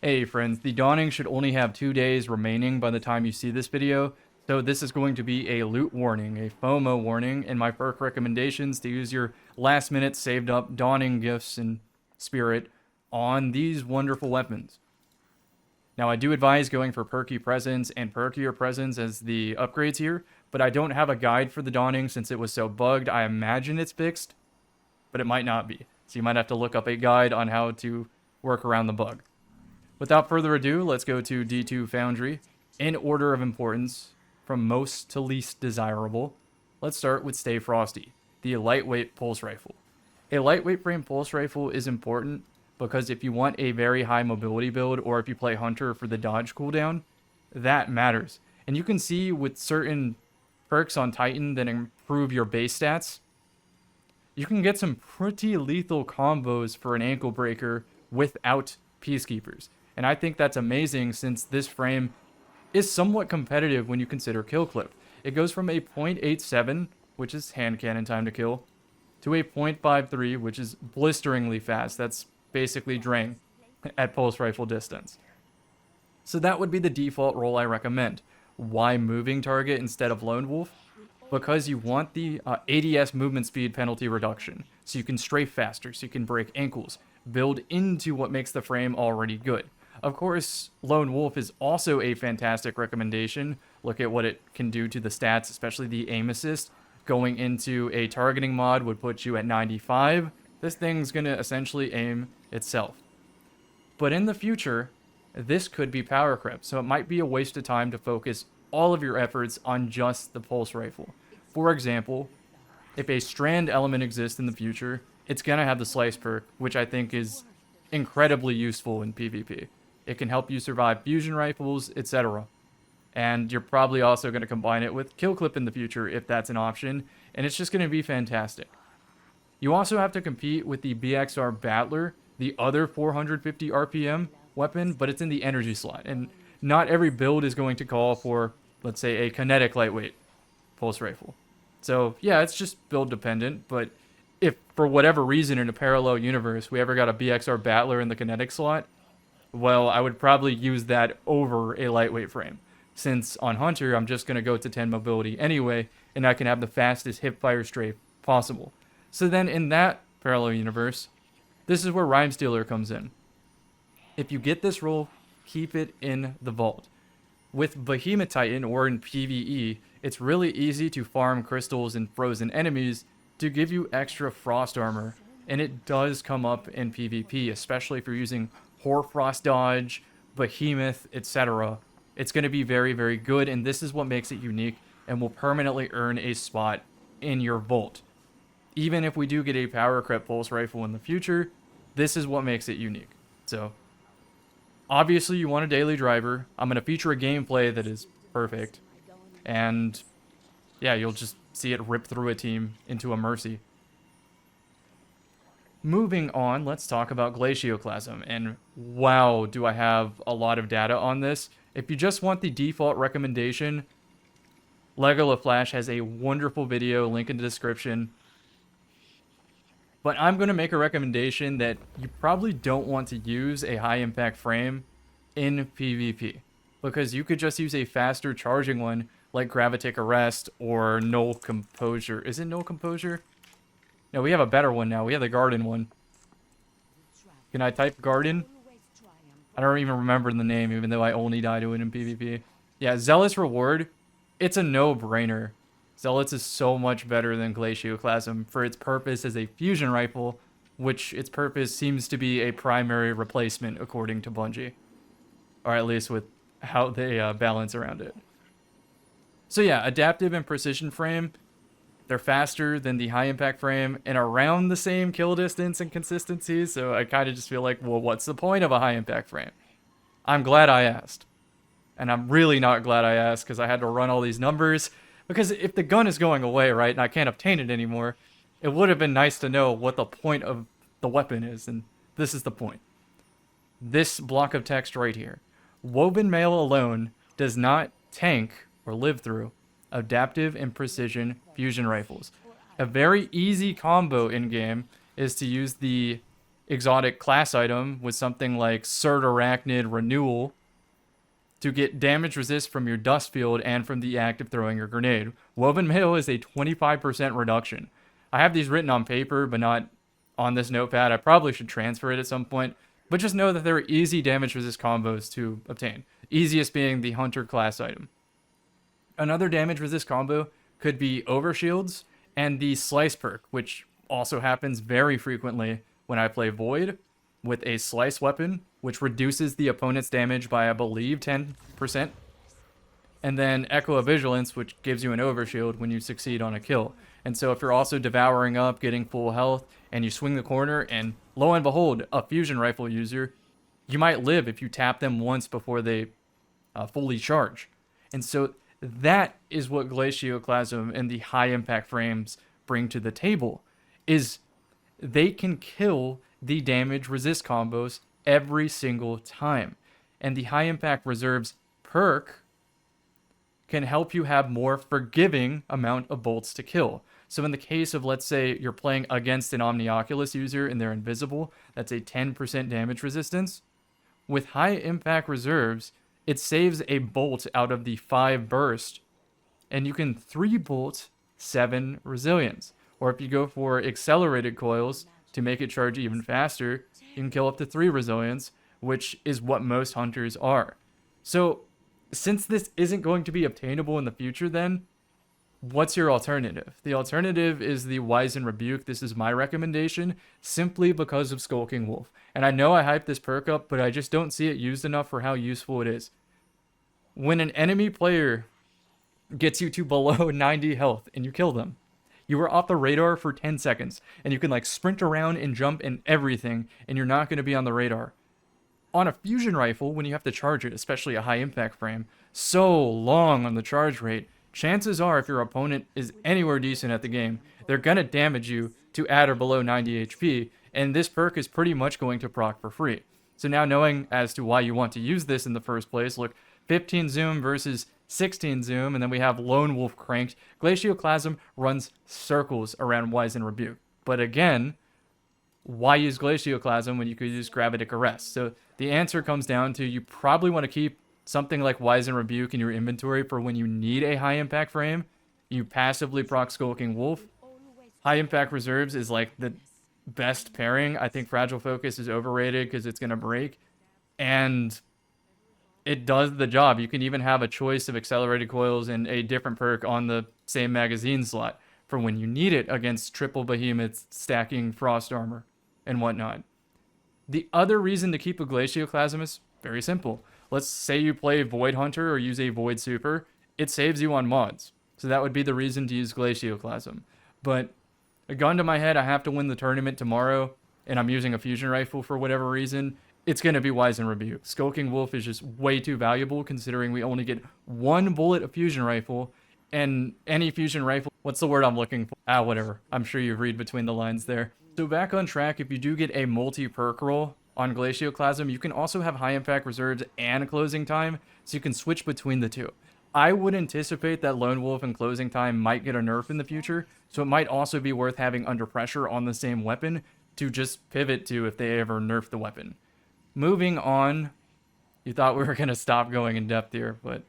Hey friends, the Dawning should only have 2 days remaining by the time you see this video, so this is going to be a loot warning, a FOMO warning, and my perk recommendations to use your last minute saved up Dawning gifts and spirit on these wonderful weapons. Now I do advise going for perky presents and perkier presents as the upgrades here, but I don't have a guide for the Dawning since it was so bugged. I imagine it's fixed, but it might not be, so you might have to look up a guide on how to work around the bug. Without further ado, let's go to D2 Foundry. In order of importance, from most to least desirable, let's start with Stay Frosty, the lightweight pulse rifle. A lightweight frame pulse rifle is important because if you want a very high mobility build, or if you play Hunter for the dodge cooldown, that matters. And you can see with certain perks on Titan that improve your base stats, you can get some pretty lethal combos for an ankle breaker without Peacekeepers. And I think that's amazing since this frame is somewhat competitive when you consider kill clip. It goes from a 0.87, which is hand cannon time to kill, to a 0.53, which is blisteringly fast. That's basically Drain at pulse rifle distance. So that would be the default role I recommend. Why moving target instead of lone wolf? Because you want the ADS movement speed penalty reduction, so you can strafe faster, so you can break ankles, build into what makes the frame already good. Of course, Lone Wolf is also a fantastic recommendation. Look at what it can do to the stats, especially the aim assist. Going into a targeting mod would put you at 95. This thing's going to essentially aim itself. But in the future, this could be power creep, so it might be a waste of time to focus all of your efforts on just the pulse rifle. For example, if a strand element exists in the future, it's going to have the slice perk, which I think is incredibly useful in PvP. It can help you survive fusion rifles, etc. And you're probably also going to combine it with kill clip in the future if that's an option, and it's just going to be fantastic. You also have to compete with the BXR Battler, the other 450 RPM weapon, but it's in the energy slot, and not every build is going to call for, let's say, a kinetic lightweight pulse rifle. So yeah, it's just build dependent, but if for whatever reason in a parallel universe we ever got a BXR Battler in the kinetic slot, well, I would probably use that over a lightweight frame, since on Hunter I'm just going to go to 10 mobility anyway, and I can have the fastest hipfire strafe possible. So then in that parallel universe, this is where Rhyme Stealer comes in. If you get this roll, keep it in the vault. With Behemoth Titan or in PvE, it's really easy to farm crystals and frozen enemies to give you extra frost armor, and it does come up in PvP, especially if you're using Hoarfrost dodge, Behemoth, etc. It's going to be very, very good, and this is what makes it unique and will permanently earn a spot in your vault. Even if we do get a power creep pulse rifle in the future, this is what makes it unique. So, obviously you want a daily driver. I'm going to feature a gameplay that is perfect, and yeah, you'll just see it rip through a team into a Mercy. Moving on, let's talk about Glacioclasm, and wow, do I have a lot of data on this. If you just want the default recommendation, Lego LaFlash has a wonderful video, link in the description. But I'm going to make a recommendation that you probably don't want to use a high impact frame in PvP, because you could just use a faster charging one like Gravitic Arrest or Null Composure. Is it Null Composure? No, we have a better one now. We have the Garden one. Can I type Garden? I don't even remember the name, even though I only die to it in PvP. Yeah, Zealous Reward. It's a no-brainer. Zealots is so much better than Glacioclasm for its purpose as a fusion rifle, which its purpose seems to be a primary replacement according to Bungie. Or at least with how they balance around it. So yeah, adaptive and precision frame. They're faster than the high impact frame and around the same kill distance and consistency, so I kind of just feel like, well, what's the point of a high impact frame? I'm glad I asked. And I'm really not glad I asked because I had to run all these numbers. Because if the gun is going away, right, and I can't obtain it anymore, it would have been nice to know what the point of the weapon is, and this is the point. This block of text right here. Woven Mail alone does not tank or live through adaptive and precision fusion rifles. A very easy combo in game is to use the exotic class item with something like Cert Arachnid Renewal to get damage resist from your dust field and from the act of throwing your grenade. Woven Mail is a 25% reduction. I have these written on paper, but not on this notepad. I probably should transfer it at some point, but just know that there are easy damage resist combos to obtain. Easiest being the Hunter class item. Another damage resist combo could be Overshields and the Slice perk, which also happens very frequently when I play Void with a Slice weapon, which reduces the opponent's damage by, I believe, 10%. And then Echo of Vigilance, which gives you an Overshield when you succeed on a kill. And so if you're also devouring up, getting full health, and you swing the corner, and lo and behold, a fusion rifle user, you might live if you tap them once before they fully charge. And so that is what Glacioclasm and the high impact frames bring to the table, is they can kill the damage resist combos every single time. And the high impact reserves perk can help you have more forgiving amount of bolts to kill. So in the case of, let's say, you're playing against an Omnioculus user and they're invisible, that's a 10% damage resistance. With high impact reserves, it saves a bolt out of the 5 burst, and you can 3 bolt 7 resilience. Or if you go for accelerated coils to make it charge even faster, you can kill up to 3 resilience, which is what most hunters are. So since this isn't going to be obtainable in the future, then what's your alternative? The alternative is the Wizen Rebuke. This is my recommendation simply because of Skulking Wolf. And I know I hyped this perk up, but I just don't see it used enough for how useful it is. When an enemy player gets you to below 90 health and you kill them, you are off the radar for 10 seconds and you can like sprint around and jump and everything, and you're not going to be on the radar. On a fusion rifle, when you have to charge it, especially a high impact frame, so long on the charge rate, chances are if your opponent is anywhere decent at the game, they're going to damage you to at or below 90 HP, and this perk is pretty much going to proc for free. So now knowing as to why you want to use this in the first place, look, 15 zoom versus 16 zoom, and then we have Lone Wolf cranked. Glacioclasm runs circles around Wizen Rebuke. But again, why use Glacioclasm when you could use Gravitic Arrest? So the answer comes down to you probably want to keep something like Wizen Rebuke in your inventory for when you need a high impact frame. You passively proc Skulking Wolf. High impact reserves is like the best pairing. I think Fragile Focus is overrated because it's going to break. And it does the job. You can even have a choice of accelerated coils and a different perk on the same magazine slot for when you need it against triple behemoths stacking frost armor and whatnot. The other reason to keep a Glacioclasm is very simple. Let's say you play Void Hunter or use a Void Super. It saves you on mods. So that would be the reason to use Glacioclasm. But a gun to my head, I have to win the tournament tomorrow, and I'm using a fusion rifle for whatever reason, it's going to be Wizen Rebuke. Skulking Wolf is just way too valuable considering we only get 1 bullet of fusion rifle, and any fusion rifle, what's the word I'm looking for? Whatever. I'm sure you read between the lines there. So back on track, if you do get a multi-perk roll on Glacioclasm, you can also have high impact reserves and closing time, so you can switch between the two. I would anticipate that Lone Wolf and closing time might get a nerf in the future, so it might also be worth having under pressure on the same weapon to just pivot to if they ever nerf the weapon. Moving on, you thought we were going to stop going in depth here, but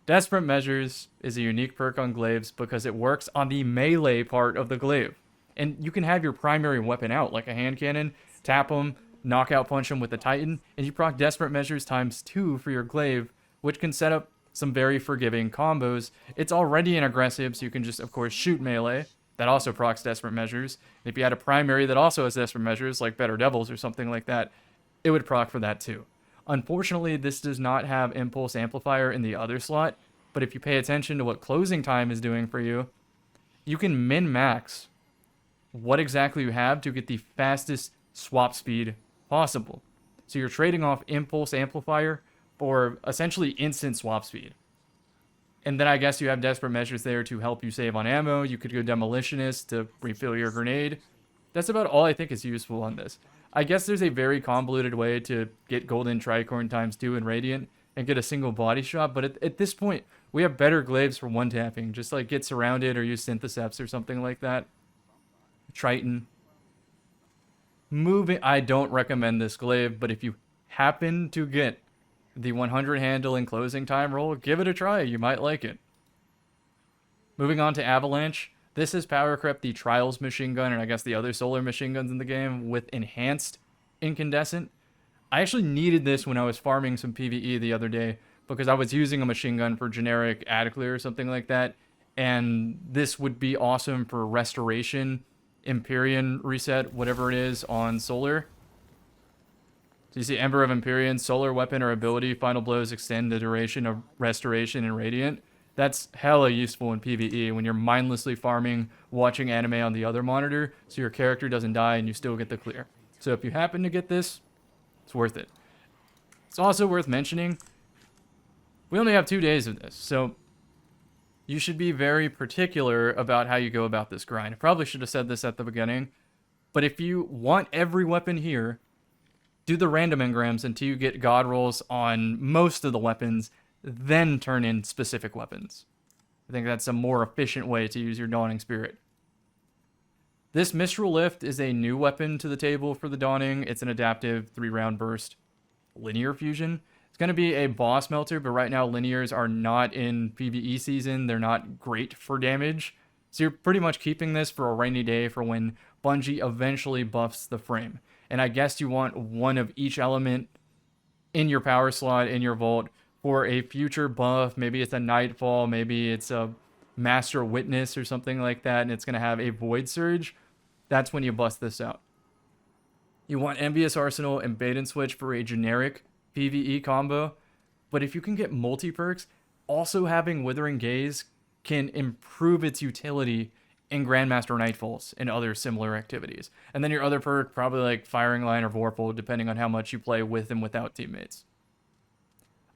Desperate Measures is a unique perk on glaives because it works on the melee part of the glaive. And you can have your primary weapon out, like a hand cannon, tap them, knockout punch them with the Titan, and you proc Desperate Measures ×2 for your glaive, which can set up some very forgiving combos. It's already an aggressive, so you can just, of course, shoot melee. That also procs Desperate Measures. And if you had a primary that also has Desperate Measures, like Better Devils or something like that, it would proc for that too. Unfortunately, this does not have Impulse Amplifier in the other slot, but if you pay attention to what closing time is doing for you, you can min-max what exactly you have to get the fastest swap speed possible. So you're trading off Impulse Amplifier for essentially instant swap speed. And then I guess you have Desperate Measures there to help you save on ammo. You could go Demolitionist to refill your grenade. That's about all I think is useful on this. I guess there's a very convoluted way to get Golden Tricorn ×2 in Radiant and get a single body shot, but at this point, we have better glaives for one-tapping. Just like get Surrounded or use Syntheseps or something like that. Triton. I don't recommend this glaive, but if you happen to get the 100 handle and closing time roll, give it a try. You might like it. Moving on to Avalanche. This is power crept the Trials machine gun, and I guess the other solar machine guns in the game, with enhanced incandescent. I actually needed this when I was farming some PvE the other day, because I was using a machine gun for generic ad clear or something like that, and this would be awesome for restoration, Empyrean reset, whatever it is, on solar. So you see Ember of Empyrean, solar weapon or ability, final blows extend the duration of restoration and radiant. That's hella useful in PvE when you're mindlessly farming, watching anime on the other monitor, so your character doesn't die and you still get the clear. So if you happen to get this, it's worth it. It's also worth mentioning, we only have 2 days of this, so you should be very particular about how you go about this grind. I probably should have said this at the beginning, but if you want every weapon here, do the random engrams until you get god rolls on most of the weapons, then turn in specific weapons. I think that's a more efficient way to use your Dawning Spirit. This Mistral Lift is a new weapon to the table for the Dawning. It's an adaptive 3-round burst linear fusion. It's going to be a boss melter, but right now linears are not in PvE season. They're not great for damage. So you're pretty much keeping this for a rainy day for when Bungie eventually buffs the frame. And I guess you want one of each element in your power slot, in your vault, for a future buff. Maybe it's a Nightfall, maybe it's a Master Witness or something like that, and it's going to have a Void Surge. That's when you bust this out. You want Envious Arsenal and Bait and Switch for a generic PvE combo, but if you can get multi-perks, also having Withering Gaze can improve its utility in Grandmaster Nightfalls and other similar activities. And then your other perk, probably like Firing Line or Vorpal, depending on how much you play with and without teammates.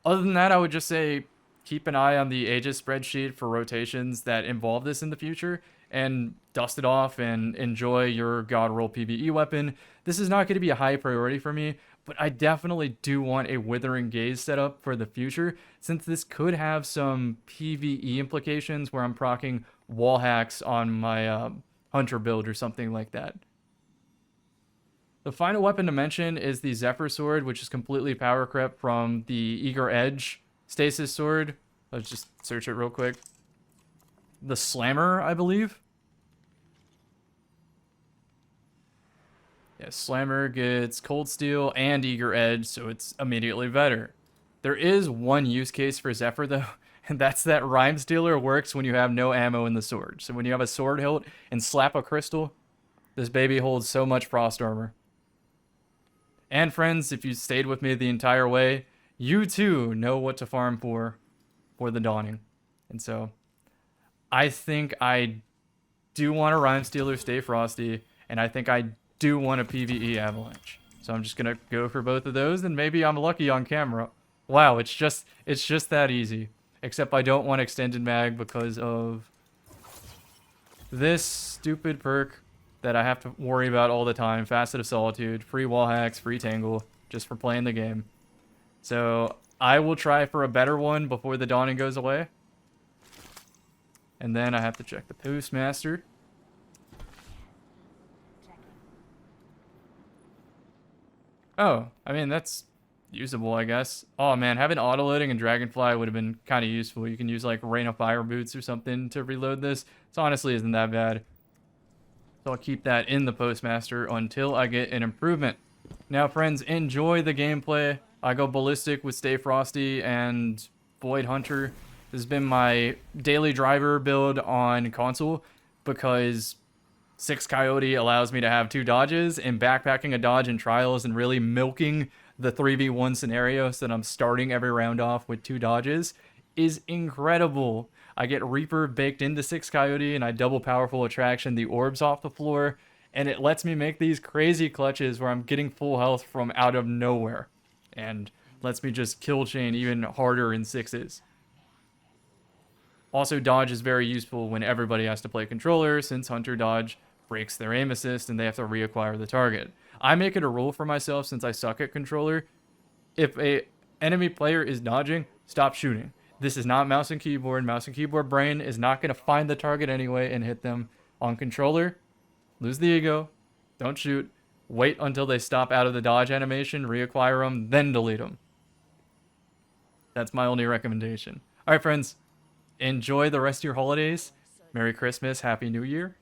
Other than that, I would just say keep an eye on the Aegis spreadsheet for rotations that involve this in the future, and dust it off and enjoy your God Roll PvE weapon. This is not going to be a high priority for me, but I definitely do want a Withering Gaze setup for the future, since this could have some PvE implications where I'm proccing wall hacks on my Hunter build or something like that. The final weapon to mention is the Zephyr sword, which is completely power crept from the Eager Edge stasis sword. Let's just search it real quick. The Slammer, I believe. Yeah, Slammer gets Cold Steel and Eager Edge, so it's immediately better. There is one use case for Zephyr, though, and that's that Rhyme Stealer works when you have no ammo in the sword. So when you have a sword hilt and slap a crystal, this baby holds so much frost armor. And friends, if you stayed with me the entire way, you too know what to farm for the Dawning. And so, I think I do want a Rhyme Stealer Stay Frosty, and I think I do want a PvE Avalanche. So I'm just gonna go for both of those, and maybe I'm lucky on camera. Wow, it's just that easy. Except I don't want Extended Mag because of this stupid perk that I have to worry about all the time. Facet of Solitude, free wall hacks, free tangle, just for playing the game. So I will try for a better one before the Dawning goes away. And then I have to check the Postmaster. Oh, I mean, that's usable, I guess. Oh man, having auto-loading and Dragonfly would have been kind of useful. You can use like Rain of Fire Boots or something to reload this. It honestly isn't that bad. So I'll keep that in the Postmaster until I get an improvement. Now friends, enjoy the gameplay. I go ballistic with Stay Frosty and Void Hunter. This has been my daily driver build on console because 6 Coyote allows me to have 2 dodges, and backpacking a dodge in Trials and really milking the 3v1 scenario so that I'm starting every round off with 2 dodges is incredible. I get Reaper baked into 6 Coyote, and I double powerful attraction the orbs off the floor, and it lets me make these crazy clutches where I'm getting full health from out of nowhere, and lets me just kill chain even harder in 6s. Also, dodge is very useful when everybody has to play controller, since Hunter dodge breaks their aim assist and they have to reacquire the target. I make it a rule for myself, since I suck at controller. If a enemy player is dodging, stop shooting. This is not mouse and keyboard. Mouse and keyboard brain is not going to find the target anyway and hit them. On controller, lose the ego, don't shoot, Wait until they stop out of the dodge animation, reacquire them, then delete them. That's my only recommendation. All right, friends, enjoy the rest of your holidays. Merry Christmas, Happy New Year.